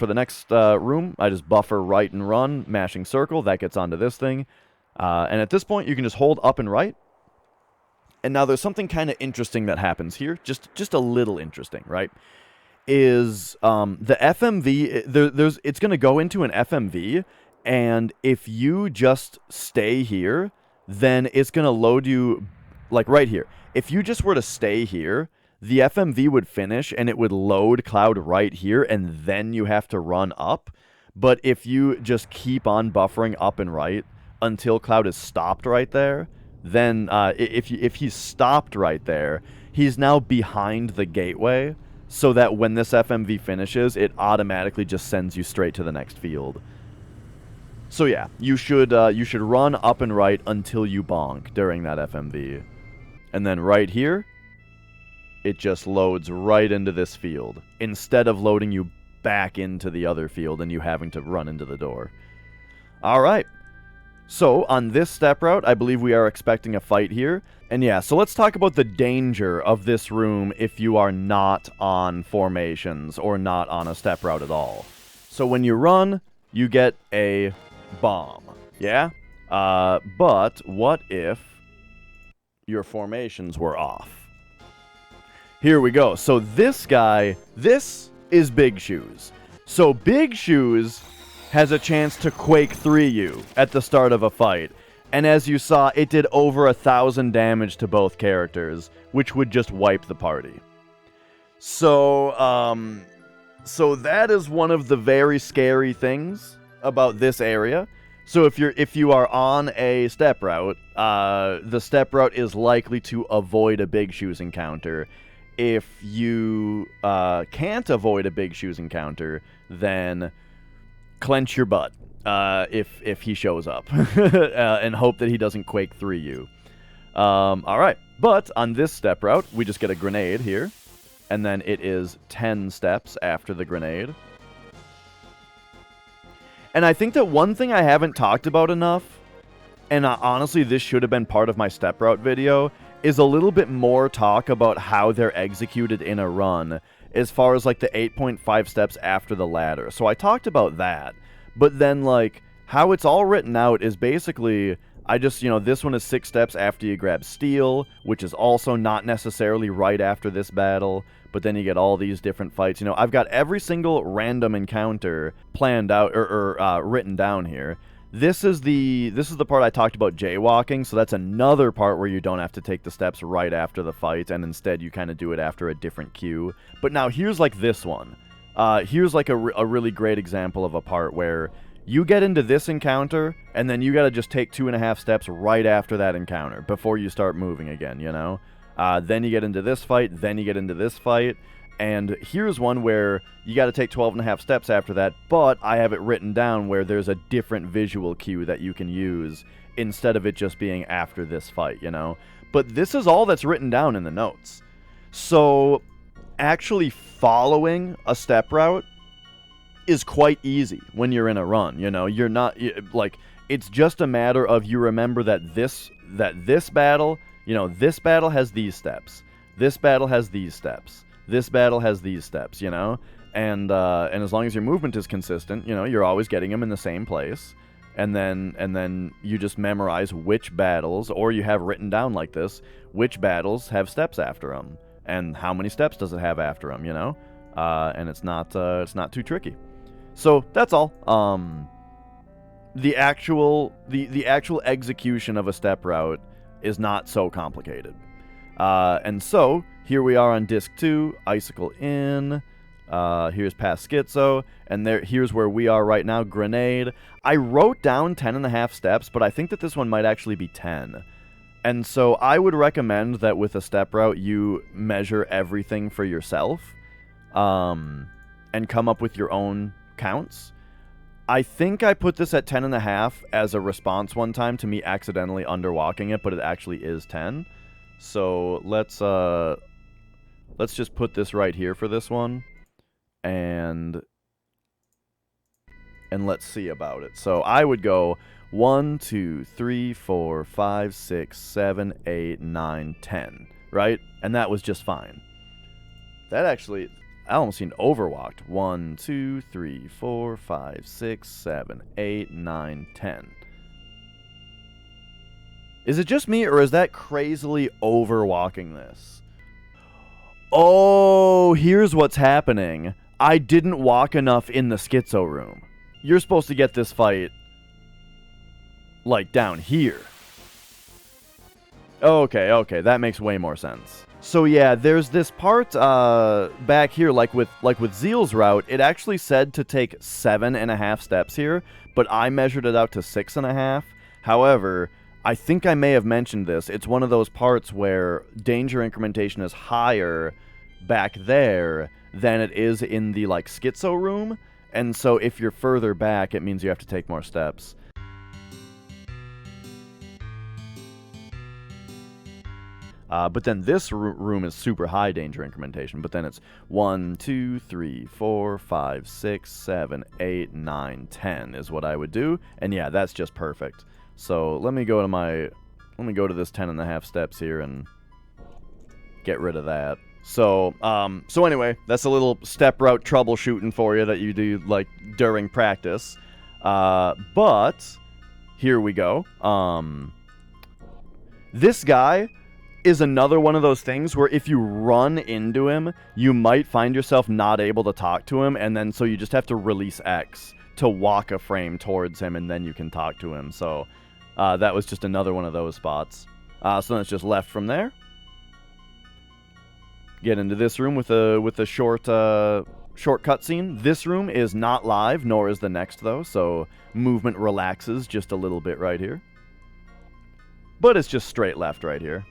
for the next room, I just buffer right and run, mashing circle. That gets onto this thing. And at this point, you can just hold up and right. And now there's something kind of interesting that happens here. Just a little interesting, right? Is the FMV, it's going to go into an FMV, and if you just stay here, then it's going to load you, like right here. If you just were to stay here, the FMV would finish, and it would load Cloud right here, and then you have to run up. But if you just keep on buffering up and right until Cloud is stopped right there, then if he's stopped right there, he's now behind the gateway, so that when this FMV finishes, it automatically just sends you straight to the next field. So yeah, you should run up and right until you bonk during that FMV. And then right here, it just loads right into this field, instead of loading you back into the other field and you having to run into the door. Alright. So, on this step route, I believe we are expecting a fight here. And yeah, so let's talk about the danger of this room if you are not on formations or not on a step route at all. So when you run, you get a bomb, yeah? But what if your formations were off? Here we go. So this guy, this is Big Shoes. So Big Shoes has a chance to Quake 3 you at the start of a fight. And as you saw, it did over 1,000 damage to both characters, which would just wipe the party. So, so that is one of the very scary things about this area. So if you are on a step route, the step route is likely to avoid a Big Shoes encounter. If you can't avoid a Big Shoes encounter, then clench your butt if he shows up and hope that he doesn't Quake 3 you. Alright, but on this step route, we just get a grenade here, and then it is 10 steps after the grenade. And I think that one thing I haven't talked about enough, and honestly this should have been part of my step route video, is a little bit more talk about how they're executed in a run, as far as like the 8.5 steps after the ladder. So I talked about that, but then like how it's all written out is basically, I just, this one is 6 steps after you grab steel, which is also not necessarily right after this battle, but then you get all these different fights. I've got every single random encounter planned out or written down here. This is the part I talked about jaywalking, so that's another part where you don't have to take the steps right after the fight, and instead you kind of do it after a different cue. But now here's like this one. Here's like a really great example of a part where you get into this encounter, and then you gotta just take 2.5 steps right after that encounter before you start moving again, Then you get into this fight, then you get into this fight. And here's one where you got to take 12.5 steps after that, but I have it written down where there's a different visual cue that you can use instead of it just being after this fight, But this is all that's written down in the notes. So actually following a step route is quite easy when you're in a run, You're not, like, it's just a matter of you remember that this battle, this battle has these steps. This battle has these steps. This battle has these steps, and as long as your movement is consistent, you're always getting them in the same place, and then you just memorize which battles, or you have written down like this, which battles have steps after them, and how many steps does it have after them, and it's not too tricky. So that's all. The actual execution of a step route is not so complicated. And so, here we are on disc 2, Icicle in, here's past Schizo, and here's where we are right now, Grenade. I wrote down 10.5 steps, but I think that this one might actually be 10. And so I would recommend that with a step route, you measure everything for yourself, and come up with your own counts. I think I put this at 10.5 as a response one time to me accidentally underwalking it, but it actually is 10. So let's just put this right here for this one, and let's see about it. So I would go 1, 2, 3, 4, 5, 6, 7, 8, 9, 10, right? And that was just fine. That actually, I almost seemed overwalked. 1, 2, 3, 4, 5, 6, 7, 8, 9, 10. Is it just me, or is that crazily overwalking this? Oh, here's what's happening. I didn't walk enough in the schizo room. You're supposed to get this fight, like, down here. Okay, that makes way more sense. So yeah, there's this part back here, like with Zeal's route, it actually said to take 7.5 steps here, but I measured it out to 6.5. However, I think I may have mentioned this. It's one of those parts where danger incrementation is higher back there than it is in the, like, schizo room, and so if you're further back, it means you have to take more steps. But then this room is super high danger incrementation, but then it's 1, 2, 3, 4, 5, 6, 7, 8, 9, 10 is what I would do, and yeah, that's just perfect. So let me go to this 10.5 steps here and get rid of that. So anyway, that's a little step route troubleshooting for you that you do, like, during practice. But here we go. This guy is another one of those things where if you run into him, you might find yourself not able to talk to him, and then so you just have to release X to walk a frame towards him, and then you can talk to him. So that was just another one of those spots. So then it's just left from there. Get into this room with a short cutscene. This room is not live, nor is the next, though, so movement relaxes just a little bit right here. But it's just straight left right here.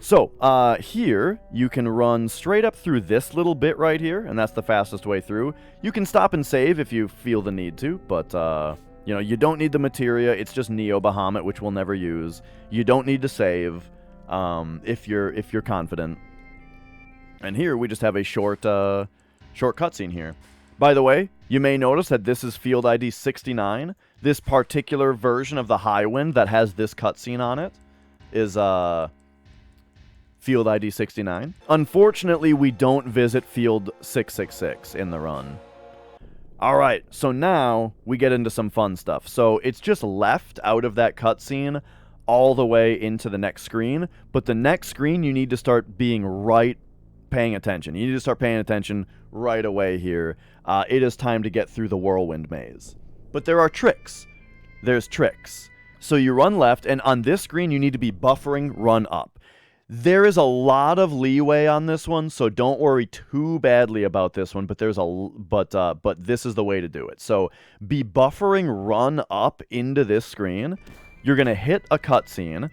So, here, you can run straight up through this little bit right here, and that's the fastest way through. You can stop and save if you feel the need to, but, you know, you don't need the materia. It's just Neo Bahamut, which we'll never use. You don't need to save, if you're confident. And here, we just have a short cutscene here. By the way, you may notice that this is field ID 69. This particular version of the Highwind that has this cutscene on it is, field ID 69. Unfortunately, we don't visit field 666 in the run. Alright, so now we get into some fun stuff. So it's just left out of that cutscene all the way into the next screen, but the next screen you need to start paying attention. You need to start paying attention right away here. It is time to get through the Whirlwind maze. But there are tricks. There's tricks. So you run left, and on this screen you need to be buffering run up. There is a lot of leeway on this one, so don't worry too badly about this one, but this is the way to do it. So be buffering run up into this screen. You're going to hit a cutscene.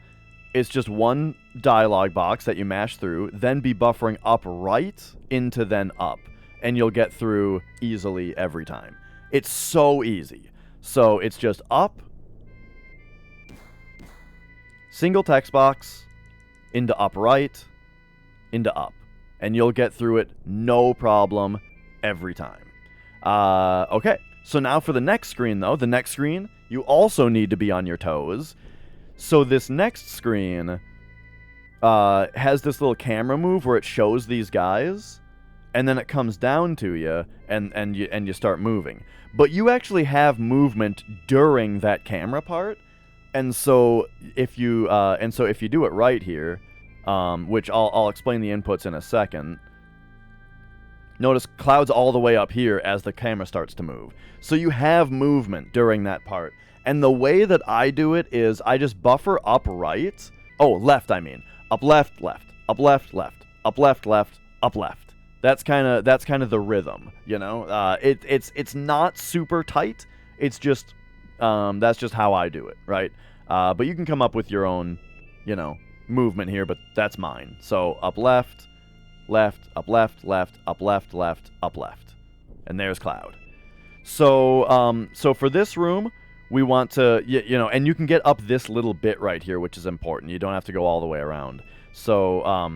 It's just one dialogue box that you mash through, then be buffering up right into then up, and you'll get through easily every time. It's so easy. So it's just up, single text box, into up right, into up. And you'll get through it no problem every time. Okay, so now for the next screen, though. The next screen, you also need to be on your toes. So this next screen has this little camera move where it shows these guys, and then it comes down to you, and you start moving. But you actually have movement during that camera part. And so if you do it right here, which I'll explain the inputs in a second. Notice clouds all the way up here as the camera starts to move. So you have movement during that part. And the way that I do it is I just buffer up right. Oh, left, I mean. Up left, left. Up left, left. Up left, left. Up left. That's kind of the rhythm, you know? It's not super tight. It's just that's just how I do it, right? But you can come up with your own, you know, movement here, but that's mine. So up left, left, up left, left, up left, left, up left. And there's Cloud. So so for this room, we want to, you know, and you can get up this little bit right here, which is important. You don't have to go all the way around. So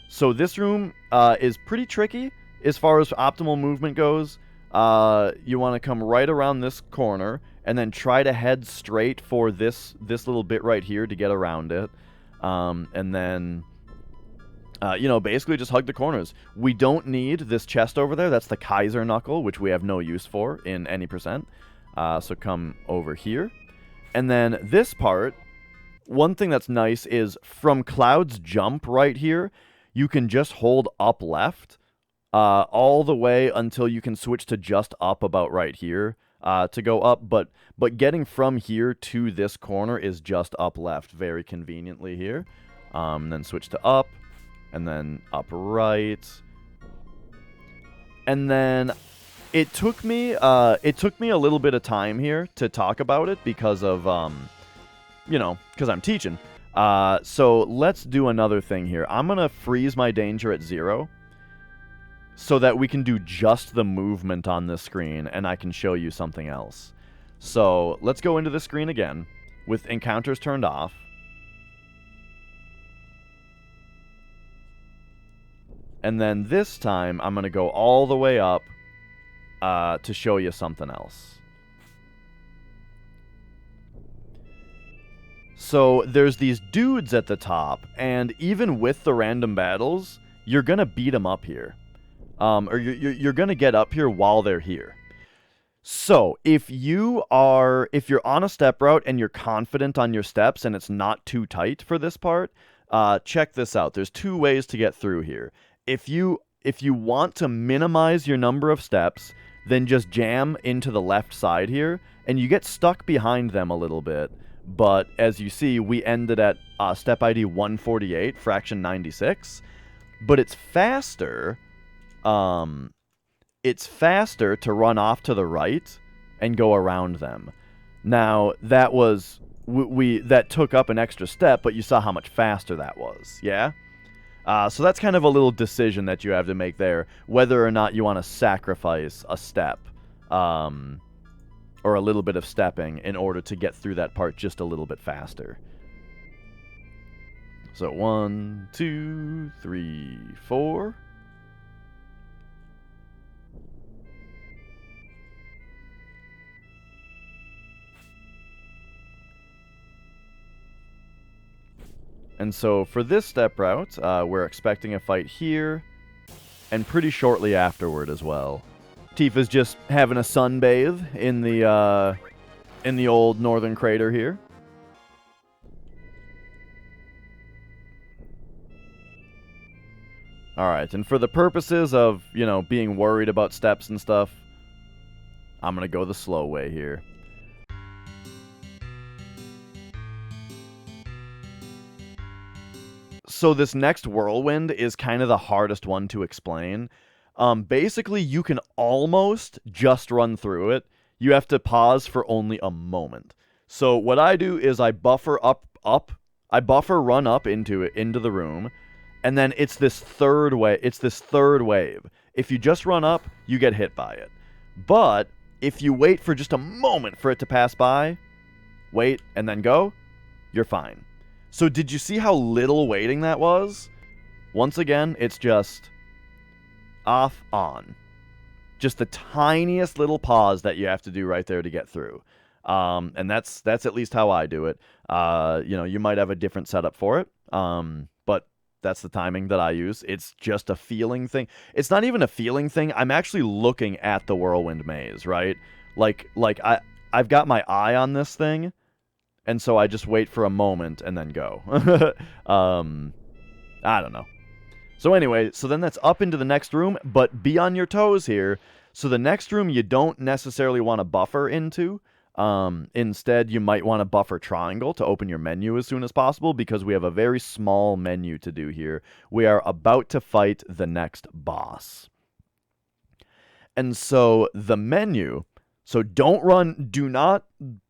so this room is pretty tricky as far as optimal movement goes. You want to come right around this corner and then try to head straight for this little bit right here to get around it. And then You know, basically just hug the corners. We don't need this chest over there. That's the Kaiser Knuckle, which we have no use for in any percent. So come over here. And then this part, one thing that's nice is from Cloud's jump right here, you can just hold up left all the way until you can switch to just up about right here to go up. But getting from here to this corner is just up left very conveniently here. Then switch to up. And then up right. And then it took me a little bit of time here to talk about it because of you know, because I'm teaching. So let's do another thing here. I'm gonna freeze my danger at 0 so that we can do just the movement on this screen and I can show you something else. So let's go into the screen again with encounters turned off. And then this time, I'm going to go all the way up to show you something else. So there's these dudes at the top, and even with the random battles, you're going to beat them up here. Or you're going to get up here while they're here. So if you're on a step route and you're confident on your steps and it's not too tight for this part, check this out. There's 2 ways to get through here. If you want to minimize your number of steps, then just jam into the left side here, and you get stuck behind them a little bit. But as you see, we ended at step ID 148, fraction 96. But it's faster. It's faster to run off to the right and go around them. Now that was that took up an extra step, but you saw how much faster that was. Yeah. So that's kind of a little decision that you have to make there, whether or not you want to sacrifice a step, or a little bit of stepping in order to get through that part just a little bit faster. So 1, 2, 3, 4. And so for this step route, we're expecting a fight here, and pretty shortly afterward as well. Tifa's just having a sunbathe in the old northern crater here. Alright, and for the purposes of, you know, being worried about steps and stuff, I'm gonna go the slow way here. So this next Whirlwind is kind of the hardest one to explain. Basically, you can almost just run through it. You have to pause for only a moment. So what I do is I buffer run up into the room, and then it's this third wave. If you just run up, you get hit by it. But if you wait for just a moment for it to pass by, wait, and then go, you're fine. So did you see how little waiting that was? Once again, it's just off, on. Just the tiniest little pause that you have to do right there to get through. And that's at least how I do it. You know, you might have a different setup for it, but that's the timing that I use. It's just a feeling thing. It's not even a feeling thing. I'm actually looking at the Whirlwind maze, right? Like I've got my eye on this thing, and so I just wait for a moment and then go. I don't know. So anyway, so then that's up into the next room, but be on your toes here. So the next room you don't necessarily want to buffer into. Instead, you might want to buffer triangle to open your menu as soon as possible, because we have a very small menu to do here. We are about to fight the next boss. And so the menu, so do not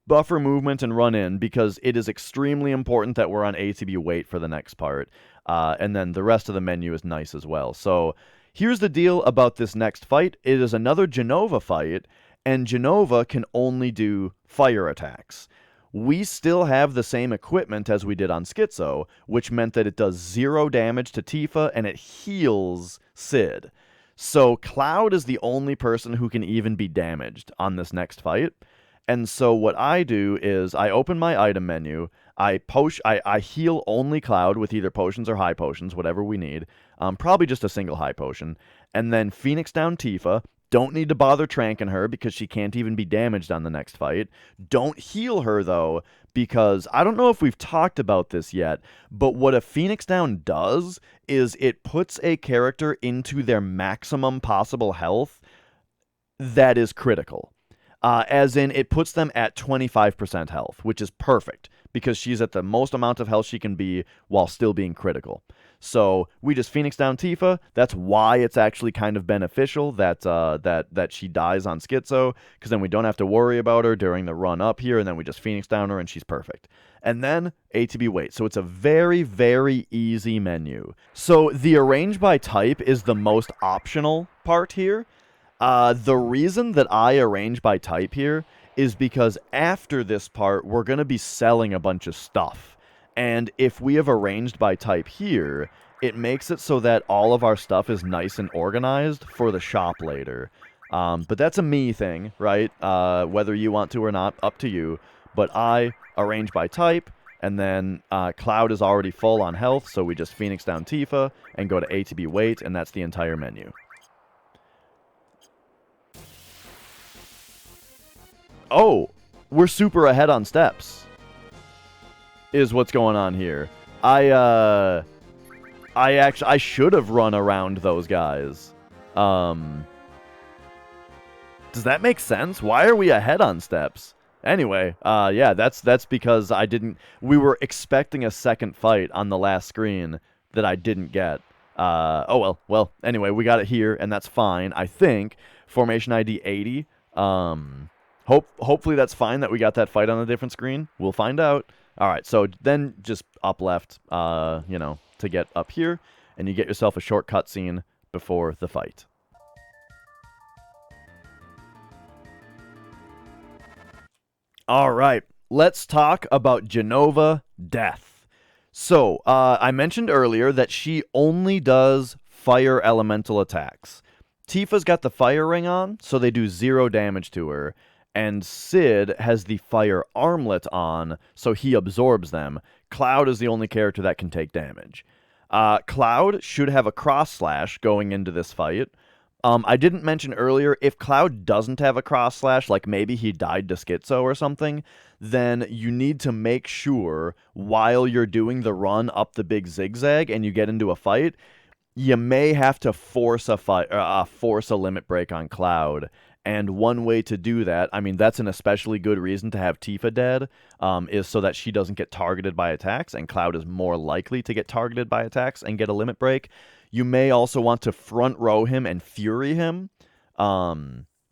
buffer movement and run in, because it is extremely important that we're on A to B wait for the next part. And then the rest of the menu is nice as well. So here's the deal about this next fight. It is another Jenova fight, and Jenova can only do fire attacks. We still have the same equipment as we did on Schizo, which meant that it does 0 damage to Tifa and it heals Sid. So Cloud is the only person who can even be damaged on this next fight. And so what I do is I open my item menu, I heal only Cloud with either potions or high potions, whatever we need. Probably just a single high potion. And then Phoenix down Tifa. Don't need to bother tranking her because she can't even be damaged on the next fight. Don't heal her, though, because I don't know if we've talked about this yet, but what a Phoenix down does is it puts a character into their maximum possible health that is critical. As in, it puts them at 25% health, which is perfect because she's at the most amount of health she can be while still being critical. So we just Phoenix down Tifa. That's why it's actually kind of beneficial that she dies on Schizo, because then we don't have to worry about her during the run up here, and then we just Phoenix down her and she's perfect. And then ATB wait. So it's a very, very easy menu. So the arrange by type is the most optional part here. The reason that I arrange by type here is because after this part, we're going to be selling a bunch of stuff. And if we have arranged by type here, it makes it so that all of our stuff is nice and organized for the shop later. But that's a me thing, right? Whether you want to or not, up to you. But I arrange by type, and then Cloud is already full on health, so we just Phoenix down Tifa and go to ATB wait, and that's the entire menu. Oh, we're super ahead on steps, is what's going on here. I should have run around those guys. Does that make sense? Why are we ahead on steps? Anyway, yeah, that's because we were expecting a second fight on the last screen that I didn't get. Well, anyway, we got it here, and that's fine, I think. Formation ID 80. Hopefully that's fine that we got that fight on a different screen. We'll find out. All right, so then just up left, to get up here, and you get yourself a short cutscene before the fight. All right, let's talk about Jenova Death. So, I mentioned earlier that she only does fire elemental attacks. Tifa's got the fire ring on, so they do 0 damage to her. And Sid has the fire armlet on, so he absorbs them. Cloud is the only character that can take damage. Cloud should have a cross slash going into this fight. I didn't mention earlier, if Cloud doesn't have a cross slash, like maybe he died to Schizo or something, then you need to make sure while you're doing the run up the big zigzag and you get into a fight, you may have to force a limit break on Cloud. And one way to do that, I mean, that's an especially good reason to have Tifa dead, is so that she doesn't get targeted by attacks, and Cloud is more likely to get targeted by attacks and get a limit break. You may also want to front row him and fury him,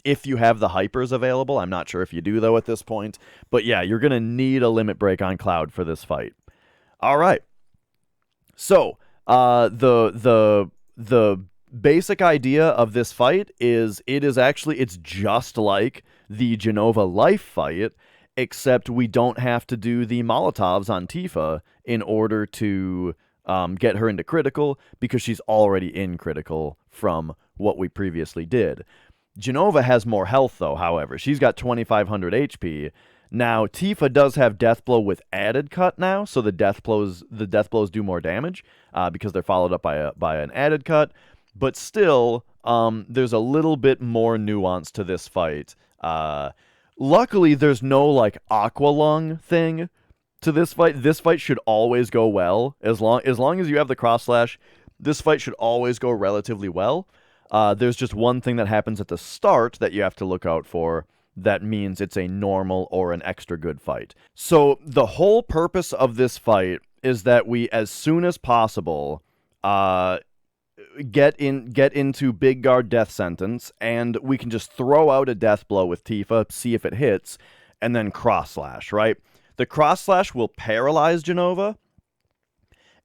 if you have the hypers available. I'm not sure if you do, though, at this point. But yeah, you're going to need a limit break on Cloud for this fight. All right. So, the basic idea of this fight is it's just like the Jenova Life fight, except we don't have to do the Molotovs on Tifa in order to get her into critical, because she's already in critical from what we previously did. Jenova has more health, though, however. She's got 2,500 HP. Now, Tifa does have Death Blow with added cut now, so the Death Blows do more damage because they're followed up by an added cut. But still, there's a little bit more nuance to this fight. Luckily, there's no, like, Aqua Lung thing to this fight. This fight should always go well. As long as you have the cross slash, this fight should always go relatively well. There's just one thing that happens at the start that you have to look out for. That means it's a normal or an extra good fight. So the whole purpose of this fight is that we, as soon as possible, get into Big Guard Death Sentence, and we can just throw out a Death Blow with Tifa, see if it hits, and then Cross Slash, right? The Cross Slash will paralyze Jenova,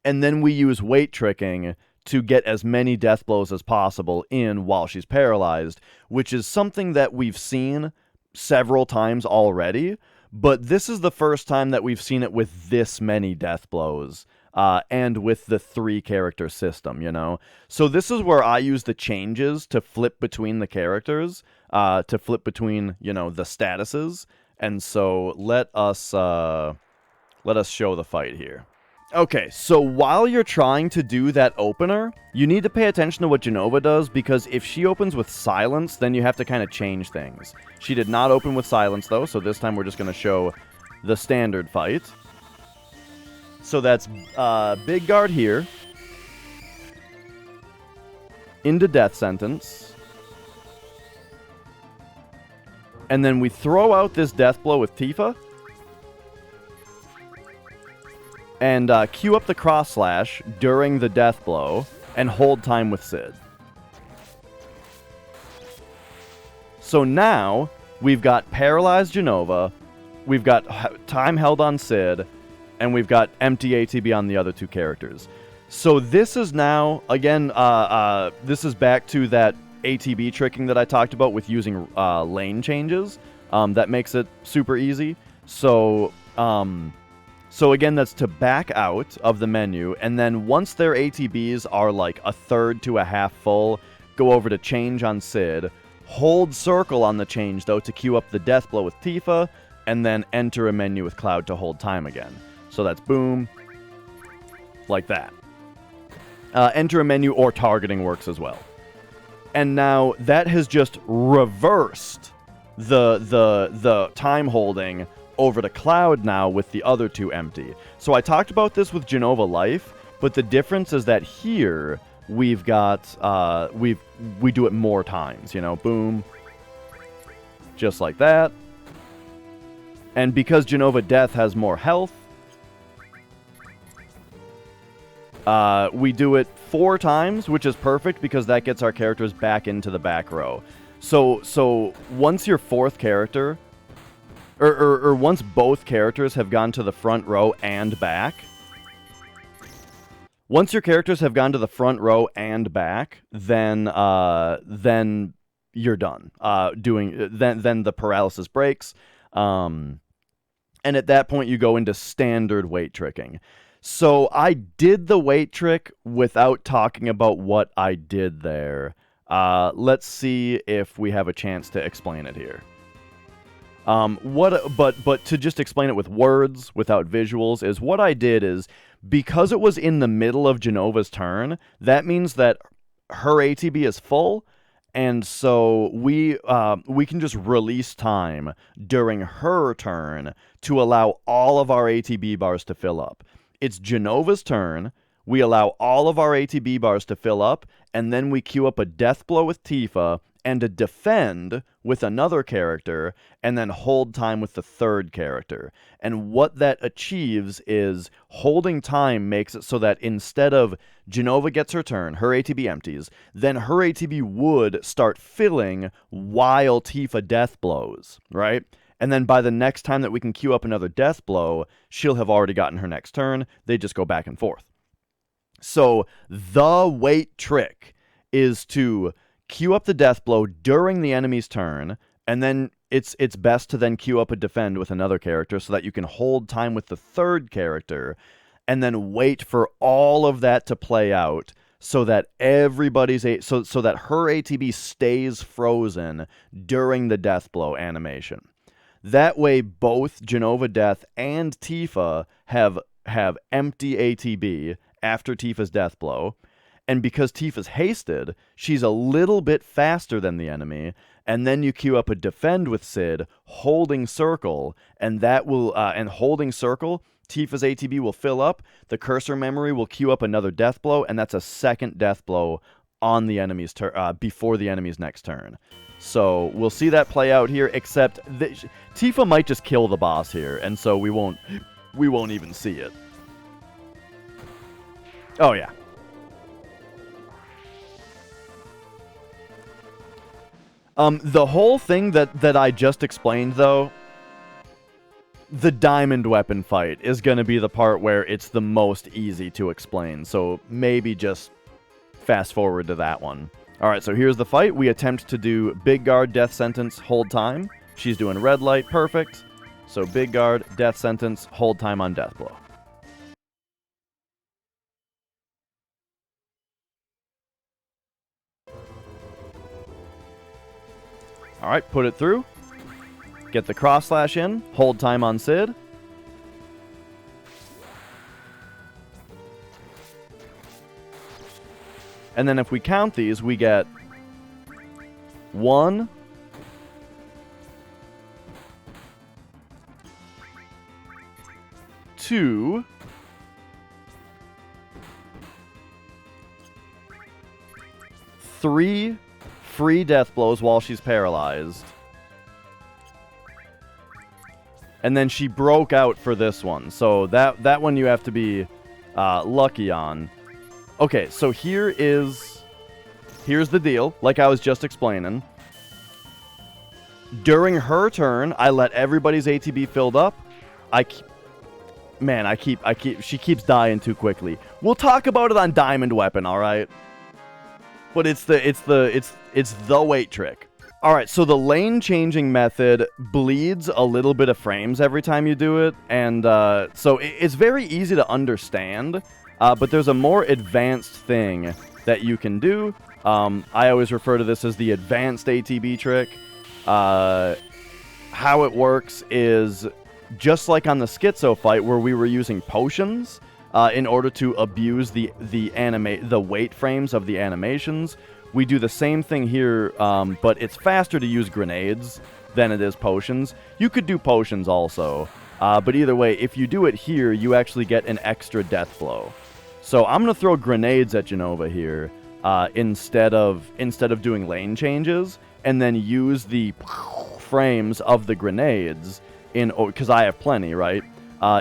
and then we use Weight Tricking to get as many Death Blows as possible in while she's paralyzed, which is something that we've seen several times already, but this is the first time that we've seen it with this many Death Blows. And with the 3-character system, So this is where I use the changes to flip between the characters, to flip between, the statuses. And so let us show the fight here. Okay, so while you're trying to do that opener, you need to pay attention to what Jenova does, because if she opens with silence, then you have to kind of change things. She did not open with silence, though, so this time we're just going to show the standard fight. So that's big guard here, into death sentence, and then we throw out this death blow with Tifa, and queue up the cross slash during the death blow, and hold time with Sid. So now, we've got paralyzed Jenova, we've got time held on Sid, and we've got empty ATB on the other two characters. So this is now, again, this is back to that ATB tricking that I talked about with using lane changes. That makes it super easy. So again, that's to back out of the menu, and then once their ATBs are like a third to a half full, go over to change on Sid, hold circle on the change, though, to queue up the death blow with Tifa, and then enter a menu with Cloud to hold time again. So that's boom, like that. Enter a menu or targeting works as well. And now that has just reversed the time holding over to Cloud now with the other two empty. So I talked about this with Jenova Life, but the difference is that here we've got we do it more times, you know, boom, just like that. And because Jenova Death has more health, we do it 4 times, which is perfect because that gets our characters back into the back row. So once your 4th character, or once both characters have gone to the front row and back, once your characters have gone to the front row and back, then you're done. Then the paralysis breaks, and at that point you go into standard weight tricking. So I did the weight trick without talking about what I did there. Let's see if we have a chance to explain it here. But to just explain it with words without visuals is what I did is, because it was in the middle of Jenova's turn, that means that her ATB is full, and so we can just release time during her turn to allow all of our ATB bars to fill up. It's Jenova's turn, we allow all of our ATB bars to fill up, and then we queue up a death blow with Tifa, and a defend with another character, and then hold time with the 3rd character. And what that achieves is holding time makes it so that instead of Jenova gets her turn, her ATB empties, then her ATB would start filling while Tifa death blows, right? And then by the next time that we can queue up another death blow, she'll have already gotten her next turn. They just go back and forth. So the weight trick is to queue up the death blow during the enemy's turn, and then it's best to then queue up a defend with another character so that you can hold time with the 3rd character, and then wait for all of that to play out so that so that her ATB stays frozen during the death blow animation. That way, both Jenova Death and Tifa have empty ATB after Tifa's death blow. And because Tifa's hasted, she's a little bit faster than the enemy, and then you queue up a defend with Sid, holding circle, and that will, and holding circle, Tifa's ATB will fill up, the cursor memory will queue up another death blow, and that's a 2nd death blow on the enemy's turn, before the enemy's next turn. So we'll see that play out here, except Tifa might just kill the boss here, and so we won't even see it. Oh yeah. The whole thing that I just explained, though, the diamond weapon fight is going to be the part where it's the most easy to explain, so maybe just fast forward to that one. Alright, so here's the fight. We attempt to do big guard, death sentence, hold time. She's doing red light, perfect. So big guard, death sentence, hold time on death blow. Alright, put it through. Get the cross slash in. Hold time on Sid. And then if we count these, we get 1, 2, 3 free death blows while she's paralyzed. And then she broke out for this one. So that one you have to be lucky on. Okay, so here's the deal, like I was just explaining. During her turn, I let everybody's ATB filled up. She keeps dying too quickly. We'll talk about it on Diamond Weapon, all right? But it's the weight trick. All right, so the lane changing method bleeds a little bit of frames every time you do it, and so it's very easy to understand. But there's a more advanced thing that you can do. I always refer to this as the advanced ATB trick. How it works is just like on the Schizo fight where we were using potions in order to abuse the weight frames of the animations. We do the same thing here, but it's faster to use grenades than it is potions. You could do potions also, but either way, if you do it here, you actually get an extra death blow. So I'm going to throw grenades at Jenova here instead of doing lane changes, and then use the frames of the grenades because I have plenty, right?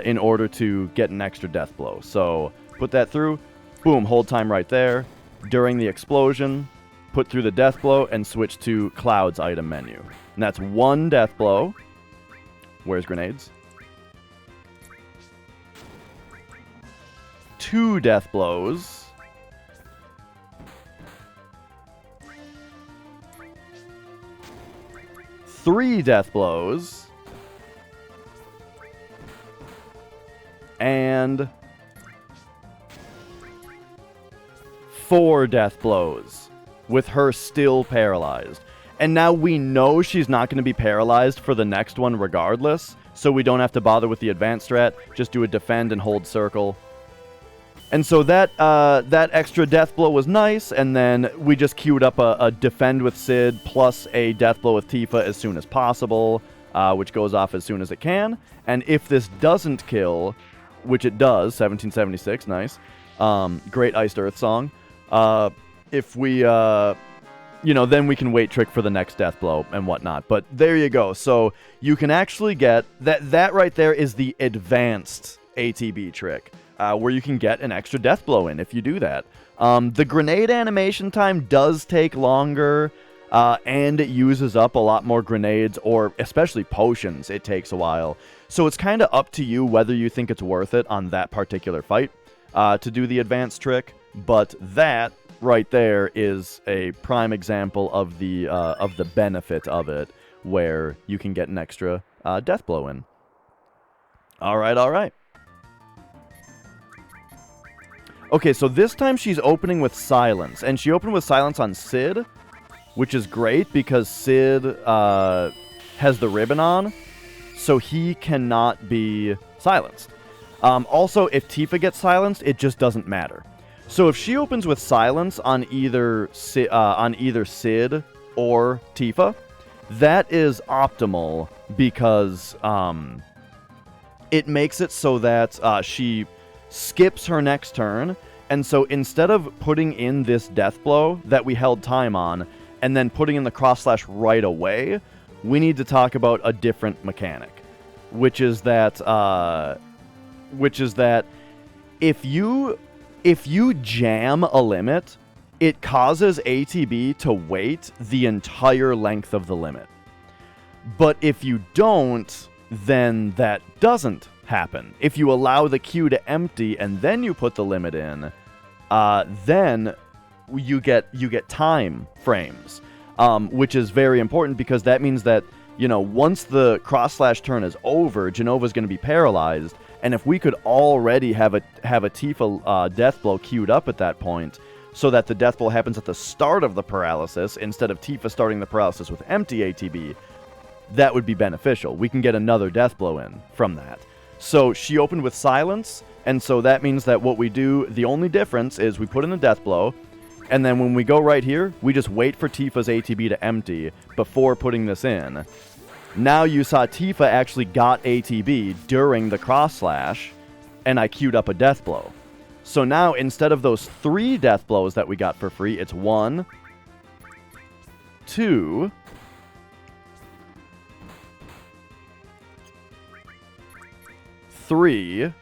In order to get an extra death blow. So put that through, boom, hold time right there. During the explosion, put through the death blow and switch to Cloud's item menu. And that's 1 death blow. Where's grenades? 2 death blows. 3 death blows. And 4 death blows with her still paralyzed. And now we know she's not going to be paralyzed for the next one regardless, so we don't have to bother with the advanced strat. Just do a defend and hold circle. And so that extra death blow was nice, and then we just queued up a defend with Sid plus a death blow with Tifa as soon as possible, which goes off as soon as it can. And if this doesn't kill, which it does, 1776, nice, great Iced Earth song, if we, then we can wait trick for the next death blow and whatnot. But there you go. So you can actually get, that right there is the advanced ATB trick. Where you can get an extra death blow in if you do that. The grenade animation time does take longer, and it uses up a lot more grenades, or especially potions. It takes a while. So it's kind of up to you whether you think it's worth it on that particular fight to do the advanced trick. But that right there is a prime example of the benefit of it, where you can get an extra death blow in. All right. Okay, so this time she's opening with Silence, and she opened with Silence on Sid, which is great because Sid has the ribbon on, so he cannot be silenced. Also, if Tifa gets silenced, it just doesn't matter. So if she opens with Silence on either Sid or Tifa, that is optimal because it makes it so that she skips her next turn, and so instead of putting in this death blow that we held time on and then putting in the cross slash right away, we need to talk about a different mechanic, which is that if you jam a limit, it causes ATB to wait the entire length of the limit. But if you don't, then that doesn't happen. If you allow the queue to empty and then you put the limit in, then you get time frames, which is very important because that means that, once the cross slash turn is over, Jenova's going to be paralyzed, and if we could already have a Tifa death blow queued up at that point, so that the death blow happens at the start of the paralysis instead of Tifa starting the paralysis with empty ATB, that would be beneficial. We can get another death blow in from that. So she opened with silence, and so that means that what we do, the only difference is we put in a death blow, and then when we go right here, we just wait for Tifa's ATB to empty before putting this in. Now you saw Tifa actually got ATB during the cross slash, and I queued up a death blow. So now instead of those 3 death blows that we got for free, it's 1, 2, 3,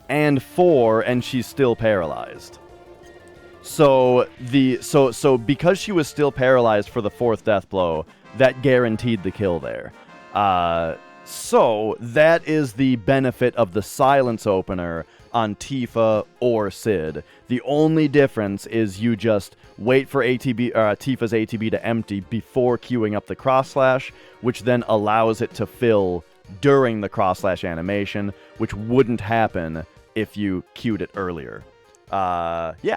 and 4, and she's still paralyzed. So because she was still paralyzed for the 4th death blow, that guaranteed the kill there. So that is the benefit of the silence opener on Tifa or Sid. The only difference is you just wait for Tifa's ATB to empty before queuing up the cross slash, which then allows it to fill during the cross slash animation, which wouldn't happen if you queued it earlier. Yeah.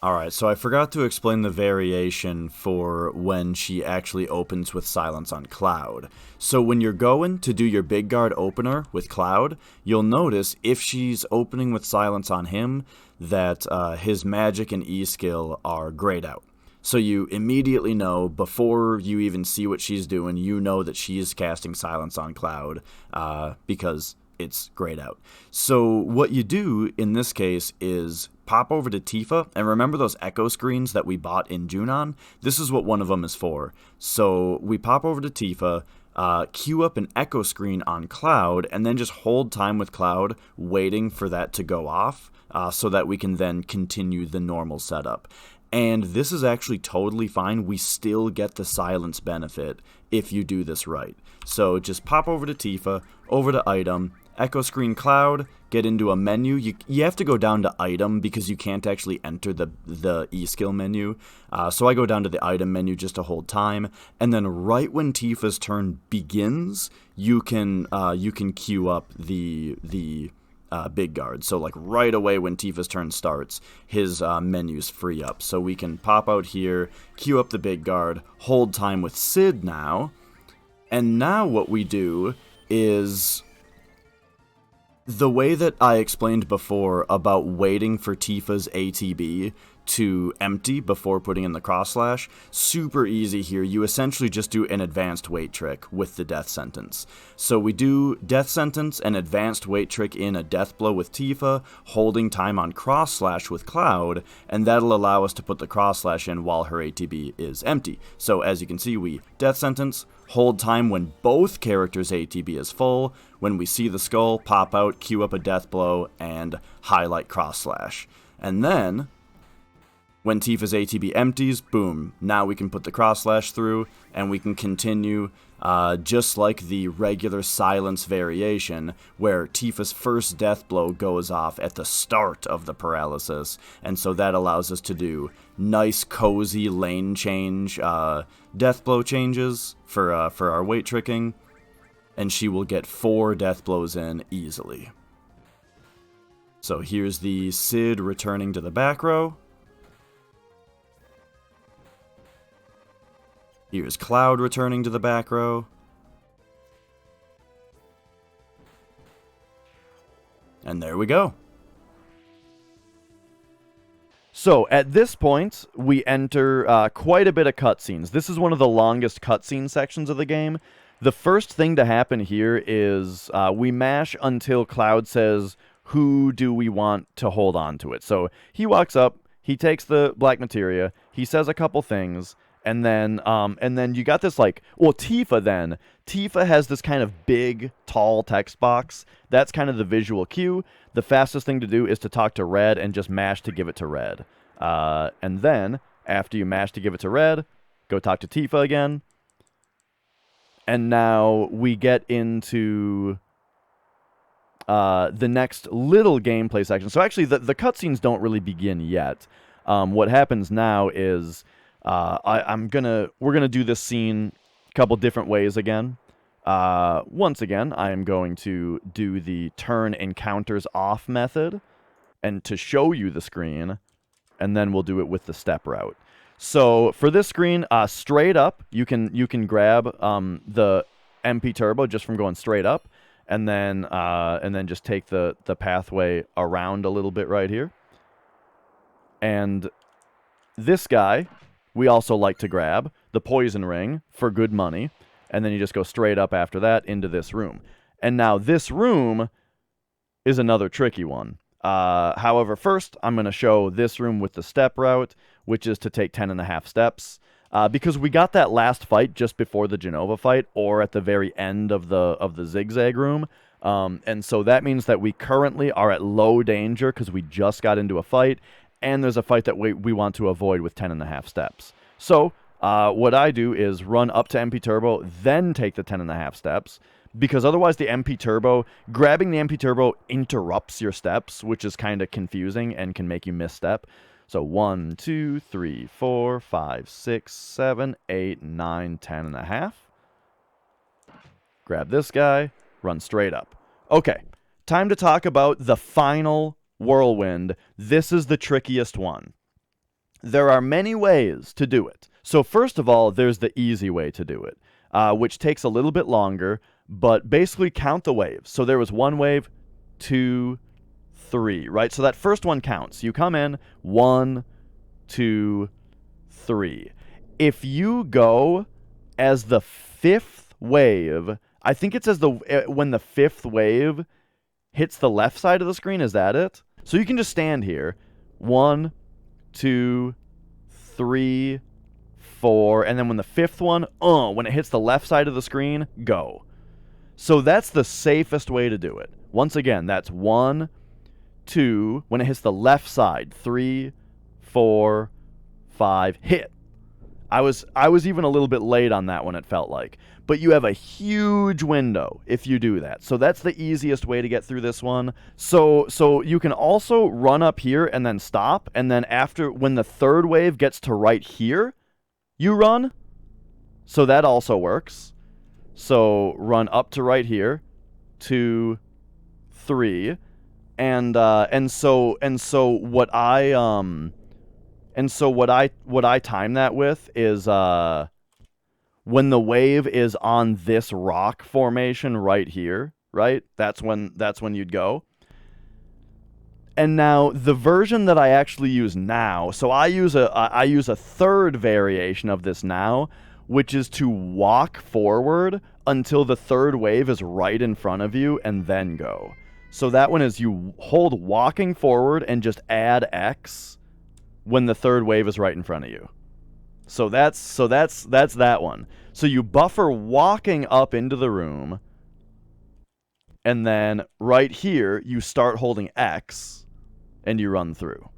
Alright, so I forgot to explain the variation for when she actually opens with silence on Cloud. So when you're going to do your big guard opener with Cloud, you'll notice if she's opening with silence on him, that his magic and E-skill are grayed out. So you immediately know, before you even see what she's doing, you know that she's casting silence on Cloud, because it's grayed out. So what you do in this case is pop over to Tifa, and remember those echo screens that we bought in Junon? This is what one of them is for. So we pop over to Tifa, queue up an echo screen on Cloud, and then just hold time with Cloud, waiting for that to go off, so that we can then continue the normal setup. And this is actually totally fine. We still get the silence benefit if you do this right. So just pop over to Tifa, over to Item, Echo Screen Cloud, get into a menu. You have to go down to Item because you can't actually enter the E-skill menu. So I go down to the Item menu just to hold time. And then right when Tifa's turn begins, you can queue up the big guard. So like right away when Tifa's turn starts, his menus free up. So we can pop out here, queue up the big guard, hold time with Sid now. And now what we do is the way that I explained before about waiting for Tifa's ATB to empty before putting in the cross slash, super easy here. You essentially just do an advanced wait trick with the death sentence. So we do death sentence and advanced wait trick in a death blow with Tifa, holding time on cross slash with Cloud, and that'll allow us to put the cross slash in while her ATB is empty. So as you can see, we death sentence, hold time when both characters' ATB is full. When we see the skull, pop out, queue up a death blow, and highlight cross slash. And then when Tifa's ATB empties, boom, now we can put the cross slash through, and we can continue just like the regular silence variation, where Tifa's first death blow goes off at the start of the paralysis, and so that allows us to do nice, cozy lane change death blow changes for our weight tricking, and she will get 4 death blows in easily. So here's the Sid returning to the back row. Here's Cloud returning to the back row. And there we go. So, at this point, we enter quite a bit of cutscenes. This is one of the longest cutscene sections of the game. The first thing to happen here is we mash until Cloud says, who do we want to hold on to it? So, he walks up, he takes the black materia, he says a couple things, and then you got this Tifa has this kind of big, tall text box. That's kind of the visual cue. The fastest thing to do is to talk to Red and just mash to give it to Red. And then, after you mash to give it to Red, go talk to Tifa again. And now we get into the next little gameplay section. So actually, the cutscenes don't really begin yet. What happens now is we're gonna do this scene a couple different ways again. Once again, I am going to do the turn encounters off method and to show you the screen, and then we'll do it with the step route. So for this screen, straight up, you can grab the MP Turbo just from going straight up, and then just take the pathway around a little bit right here. And this guy, we also like to grab the poison ring for good money, and then you just go straight up after that into this room. And now this room is another tricky one. However, first, I'm going to show this room with the step route, which is to take 10.5 steps. Because we got that last fight just before the Jenova fight, or at the very end of the zigzag room. And so that means that we currently are at low danger because we just got into a fight, and there's a fight that we want to avoid with 10.5 steps. So what I do is run up to MP Turbo, then take the 10.5 steps, because otherwise the MP Turbo, grabbing the MP Turbo interrupts your steps, which is kind of confusing and can make you misstep. So 1, 2, 3, 4, 5, 6, 7, 8, 9, 10.5. Grab this guy, run straight up. Okay, time to talk about the final Whirlwind. This is the trickiest one. There are many ways to do it. So first of all, there's the easy way to do it, which takes a little bit longer, but basically count the waves. So there was 1 wave, 2, 3, right? So that first one counts. You come in, 1, 2, 3. If you go as the 5th wave, I think it's as when the 5th wave hits the left side of the screen, is that it? So you can just stand here, 1, 2, 3, 4, and then when the 5th one, when it hits the left side of the screen, go. So that's the safest way to do it. Once again, that's 1, 2, when it hits the left side, 3, 4, 5, hit. I was even a little bit late on that one, it felt like. But you have a huge window if you do that. So that's the easiest way to get through this one. So you can also run up here and then stop, and then when the 3rd wave gets to right here, you run. So that also works. So run up to right here, 2, 3, and so what I time that with is when the wave is on this rock formation right here, right? That's when you'd go. And now the version that I actually use now, so I use a 3rd variation of this now, which is to walk forward until the 3rd wave is right in front of you and then go. So that one is you hold walking forward and just add X when the 3rd wave is right in front of you. So that's that one. So you buffer walking up into the room, and then right here you start holding X and you run through.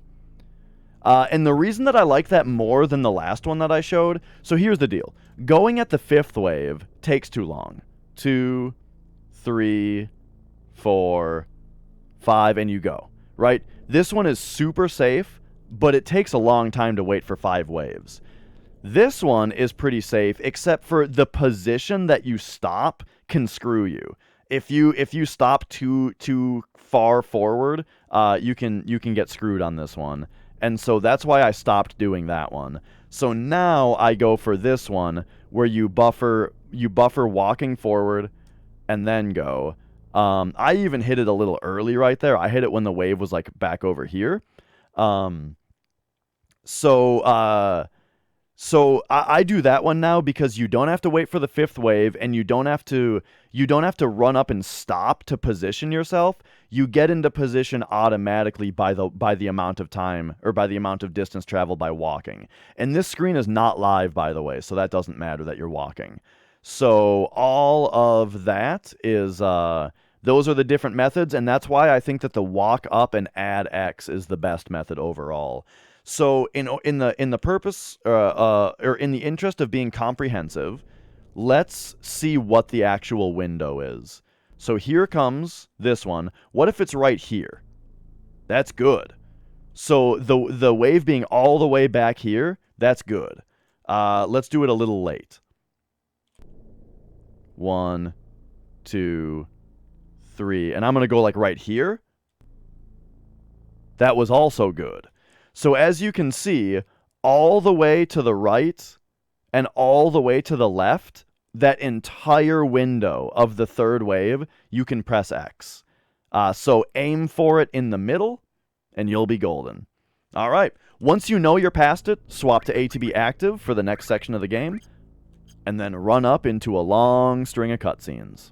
And the reason that I like that more than the last one that I showed, so here's the deal. Going at the 5th wave takes too long. 2, 3, 4, 5, and you go, right? This one is super safe, but it takes a long time to wait for 5 waves. This one is pretty safe, except for the position that you stop can screw you. If you stop too far forward, you can get screwed on this one. And so that's why I stopped doing that one. So now I go for this one where you buffer walking forward and then go. I even hit it a little early right there. I hit it when the wave was like back over here. So I do that one now because you don't have to wait for the 5th wave, and you don't have to run up and stop to position yourself. You get into position automatically by the amount of time, or by the amount of distance traveled by walking. And this screen is not live, by the way, so that doesn't matter that you're walking. So all of that is those are the different methods, and that's why I think that the walk up and add X is the best method overall. So in the purpose or in the interest of being comprehensive, let's see what the actual window is. So here comes this one. What if it's right here? That's good. So the wave being all the way back here, that's good. Let's do it a little late. 1, 2, 3. And I'm going to go like right here. That was also good. So as you can see, all the way to the right and all the way to the left, that entire window of the third wave, you can press X. So aim for it in the middle, and you'll be golden. All right. Once you know you're past it, swap to A to B active for the next section of the game, and then run up into a long string of cutscenes.